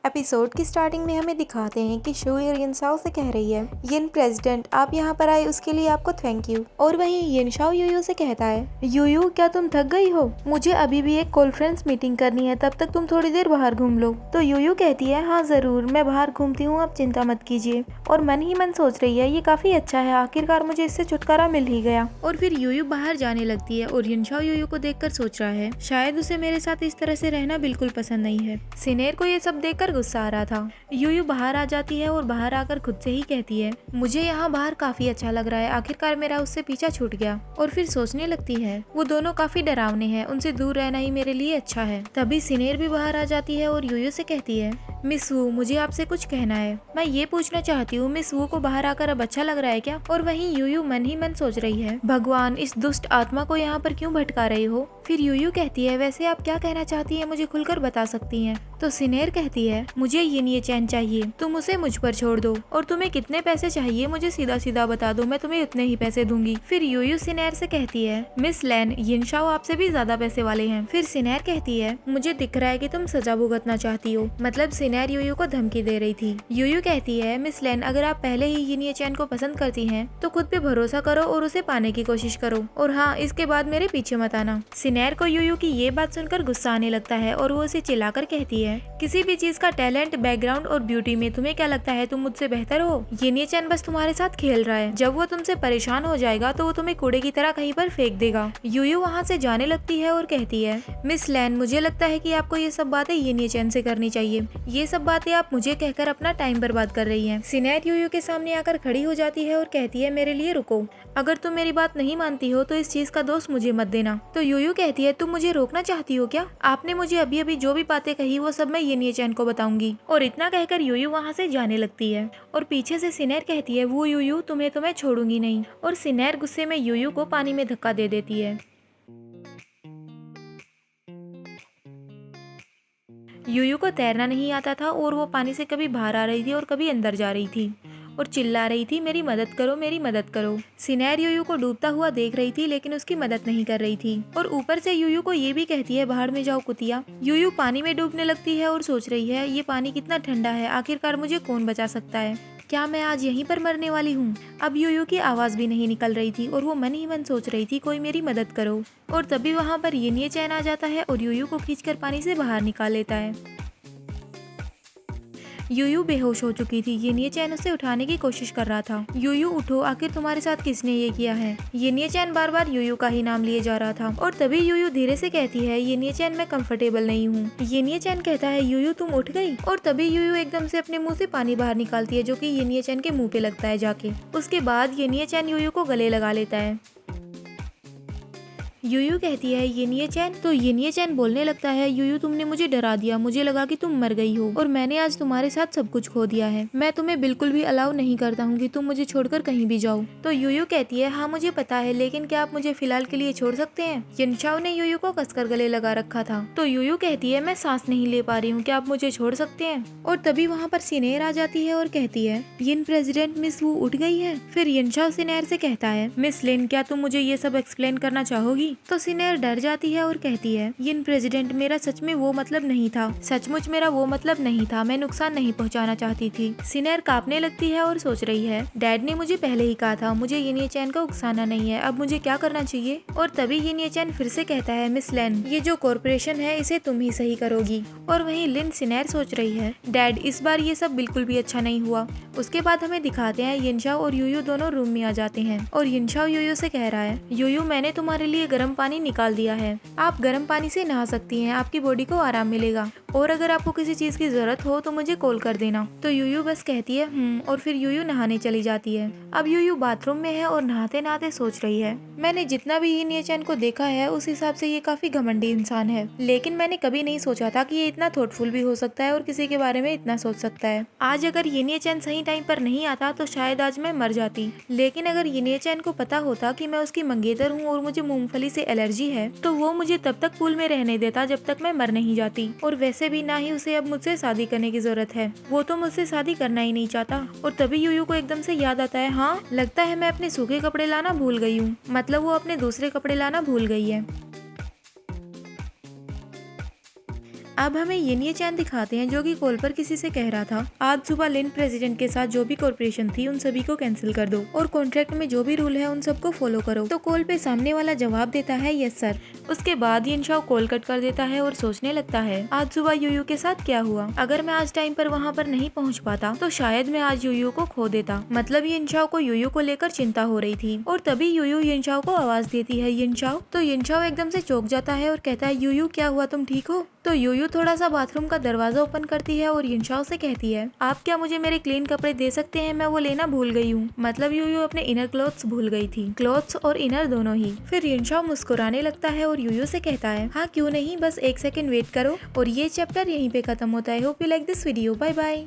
Episode की starting में हमें दिखाते हैं कि शू यिनशाओ से कह रही है, यिन प्रेसिडेंट आप यहाँ पर आए उसके लिए आपको थैंक यू। और वहीं यिनशाओ यूयू से कहता है, यूयू क्या तुम थक गई हो? मुझे अभी भी एक कॉन्फ्रेंस मीटिंग करनी है, तब तक तुम थोड़ी देर बाहर घूम लो। तो यूयू कहती है, हाँ जरूर, मैं बाहर घूमती हूँ, आप चिंता मत कीजिए। और मन ही मन सोच रही है, ये काफी अच्छा है, आखिरकार मुझे इससे छुटकारा मिल ही गया। और फिर यूयू बाहर जाने लगती है और यिनशाओ यूयू को देखकर सोच रहा है, शायद उसे मेरे साथ इस तरह से रहना बिल्कुल पसंद नहीं है। सिनेर को ये सब देखकर गुस्सा आ रहा था। यूयू बाहर आ जाती है और बाहर आकर खुद से ही कहती है, मुझे यहाँ बाहर काफी अच्छा लग रहा है, आखिरकार मेरा उससे पीछा छूट गया। और फिर सोचने लगती है, वो दोनों काफी डरावने हैं, उनसे दूर रहना ही मेरे लिए अच्छा है। तभी सिनेर भी बाहर आ जाती है और यूयू से कहती है, मिस वू मुझे आपसे कुछ कहना है। मैं ये पूछना चाहती हूँ, मिस वू को बाहर आकर अब अच्छा लग रहा है क्या? और वहीं यूयू मन ही मन सोच रही है, भगवान इस दुष्ट आत्मा को यहाँ पर क्यों भटका रहे हो? फिर यूयू कहती है, वैसे आप क्या कहना चाहती हैं, मुझे खुलकर बता सकती हैं। तो सिनेर कहती है, मुझे ये चैन चाहिए, तुम उसे मुझ पर छोड़ दो, और तुम्हें कितने पैसे चाहिए मुझे सीधा सीधा बता दो, मैं तुम्हें उतने ही पैसे दूंगी। फिर यूयू सिनेर से कहती है, मिस लैन यिनशाओ आपसे भी ज्यादा पैसे वाले हैं। फिर सिनेर कहती है, मुझे दिख रहा है कि तुम सजा भुगतना चाहती हो। मतलब सिनेर यूयू को धमकी दे रही थी। यूयू कहती है, मिस लैन अगर आप पहले ही ये चैन को पसंद करती हैं तो खुद पे भरोसा करो और उसे पाने की कोशिश करो, और हाँ इसके बाद मेरे पीछे मत आना। सिनेर को यूयू की ये बात सुनकर गुस्सा आने लगता है और वो उसे चिल्लाकर कहती है, किसी भी चीज का टैलेंट, बैकग्राउंड और ब्यूटी में तुम्हें क्या लगता है तुम मुझसे बेहतर हो? ये चैन बस तुम्हारे साथ खेल रहा है, जब वो तुमसे परेशान हो जाएगा तो वो तुम्हें कूड़े की तरह कहीं पर फेंक देगा। यूयू वहाँ से जाने लगती है और कहती है, मिस लैन मुझे लगता है कि आपको ये सब बातें ये चैन से करनी चाहिए, ये सब बातें आप मुझे कहकर अपना टाइम बर्बाद कर रही हैं। सिनेर यूयू के सामने आकर खड़ी हो जाती है और कहती है, मेरे लिए रुको, अगर तुम मेरी बात नहीं मानती हो तो इस चीज का दोष मुझे मत देना। तो यूयू कहती है, तुम मुझे रोकना चाहती हो क्या? आपने मुझे अभी अभी जो भी बातें कही वो सब मैं ये चैन को बताऊंगी। और इतना कहकर यूयू वहाँ से जाने लगती है और पीछे से सिनेर कहती है, वो यूयू तुम्हें तो मैं छोड़ूंगी नहीं। और सिनेर गुस्से में यूयू को पानी में धक्का दे देती है। यूयू को तैरना नहीं आता था और वो पानी से कभी बाहर आ रही थी और कभी अंदर जा रही थी और चिल्ला रही थी, मेरी मदद करो, मेरी मदद करो। सिनेर यूयू को डूबता हुआ देख रही थी लेकिन उसकी मदद नहीं कर रही थी। और ऊपर से यूयू को ये भी कहती है, बाहर में जाओ कुतिया। यूयू पानी में डूबने लगती है और सोच रही है, ये पानी कितना ठंडा है, आखिरकार मुझे कौन बचा सकता है? क्या मैं आज यहीं पर मरने वाली हूँ? अब यूयू की आवाज भी नहीं निकल रही थी और वो मन ही मन सोच रही थी, कोई मेरी मदद करो। और तभी वहाँ पर ये चैन आ जाता है और यूयू को खींचकर पानी से बाहर निकाल लेता है। यूयू बेहोश हो चुकी थी। ये चैन उसे उठाने की कोशिश कर रहा था। यूयू उठो, आखिर तुम्हारे साथ किसने ये किया है? ये चैन बार बार यूयू का ही नाम लिए जा रहा था। और तभी यूयू धीरे से कहती है, ये चैन मैं कंफर्टेबल नहीं हूँ। ये चैन कहता है, यूयू तुम उठ गई? और तभी यूयू एकदम से अपने मुंह से पानी बाहर निकालती है जो कि ये चैन के मुंह पे लगता है जाके। उसके बाद ये चैन यूयू को गले लगा लेता है। यूयू कहती है, ये चैन? तो ये चैन बोलने लगता है, यूयू तुमने मुझे डरा दिया, मुझे लगा कि तुम मर गई हो और मैंने आज तुम्हारे साथ सब कुछ खो दिया है। मैं तुम्हें बिल्कुल भी अलाउ नहीं करता हूँ कि तुम मुझे छोड़कर कहीं भी जाओ। तो यूयू कहती है, हाँ मुझे पता है, लेकिन क्या आप मुझे फिलहाल के लिए छोड़ सकते हैं? यिनशाओ ने यूयू को कसकर गले लगा रखा था। तो यूयू कहती है, मैं सांस नहीं ले पा रही हूँ, क्या आप मुझे छोड़ सकते हैं? और तभी वहाँ पर सिनेर आ जाती है और कहती है, यिन प्रेसिडेंट मिस वू उठ गई है। फिर यिनशाओ सिनेर से कहता है, मिस लिन क्या तुम मुझे ये सब एक्सप्लेन करना चाहोगी? तो सिनेर डर जाती है और कहती है, यिन प्रेसिडेंट मेरा सच में वो मतलब नहीं था, सचमुच मेरा वो मतलब नहीं था, मैं नुकसान नहीं पहुंचाना चाहती थी। सिनेर कांपने लगती है और सोच रही है, डैड ने मुझे पहले ही कहा था मुझे ये चैन को उकसाना नहीं है, अब मुझे क्या करना चाहिए? और तभी ये चैन फिर से कहता है, मिस लैन ये जो कॉर्पोरेशन है इसे तुम ही सही करोगी। और वहीं लिन सिनेर सोच रही है, डैड इस बार ये सब बिल्कुल भी अच्छा नहीं हुआ। उसके बाद हमें दिखाते हैं, यिनशाओ और यूयू दोनों रूम में आ जाते हैं और यिनशाओ यूयू से कह रहा है, यूयू मैंने तुम्हारे लिए गर्म पानी निकाल दिया है, आप गर्म पानी से नहा सकती हैं, आपकी बॉडी को आराम मिलेगा, और अगर आपको किसी चीज की जरूरत हो तो मुझे कॉल कर देना। तो यूयू बस कहती है और फिर यूयू नहाने चली जाती है। अब यूयू बाथरूम में है और नहाते नहाते सोच रही है, मैंने जितना भी ये चैन को देखा है उस हिसाब से ये काफी घमंडी इंसान है, लेकिन मैंने कभी नहीं सोचा था कि ये इतना थॉटफुल भी हो सकता है और किसी के बारे में इतना सोच सकता है। आज अगर ये चैन सही टाइम पर नहीं आता तो शायद आज मैं मर जाती, लेकिन अगर ये चैन को पता होता कि मैं उसकी मंगेतर हूँ और मुझे मूंगफली से एलर्जी है तो वो मुझे तब तक पूल में रहने देता जब तक मैं मर नहीं जाती। और वैसे भी ना ही उसे अब मुझसे शादी करने की जरूरत है, वो तो मुझसे शादी करना ही नहीं चाहता। और तभी यूयू को एकदम से याद आता है, हाँ लगता है मैं अपने सूखे कपड़े लाना भूल गई हूँ, मतलब वो अपने दूसरे कपड़े लाना भूल गई है। अब हमें ये चैन दिखाते हैं जो कि कॉल पर किसी से कह रहा था, आज सुबह लिन प्रेसिडेंट के साथ जो भी कॉर्पोरेशन थी उन सभी को कैंसिल कर दो और कॉन्ट्रैक्ट में जो भी रूल है उन सबको फॉलो करो। तो कॉल पे सामने वाला जवाब देता है यस सर। उसके बाद यिन शाओ कॉल कट कर देता है और सोचने लगता है आज सुबह यूयू के साथ क्या हुआ। अगर मैं आज टाइम पर वहाँ पर नहीं पहुँच पाता तो शायद मैं आज यूयू को खो देता। मतलब यिन शाओ को यूयू को लेकर चिंता हो रही थी और तभी यूयू यिन शाओ को आवाज देती है यिन शाओ। तो यिन शाओ एकदम से चौंक जाता है और कहता है यूयू क्या हुआ, तुम ठीक हो? तो यूयू थोड़ा सा बाथरूम का दरवाजा ओपन करती है और यिन शाओ से कहती है आप क्या मुझे मेरे क्लीन कपड़े दे सकते हैं, मैं वो लेना भूल गई हूँ। मतलब यूयू अपने इनर क्लोथ्स भूल गई थी, क्लोथ्स और इनर दोनों ही। फिर यिन शाओ मुस्कुराने लगता है और यूयू से कहता है हाँ क्यों नहीं, बस 1 सेकंड वेट करो। और ये चैप्टर यहीं पे खत्म होता है। Hope you like this video. Bye bye.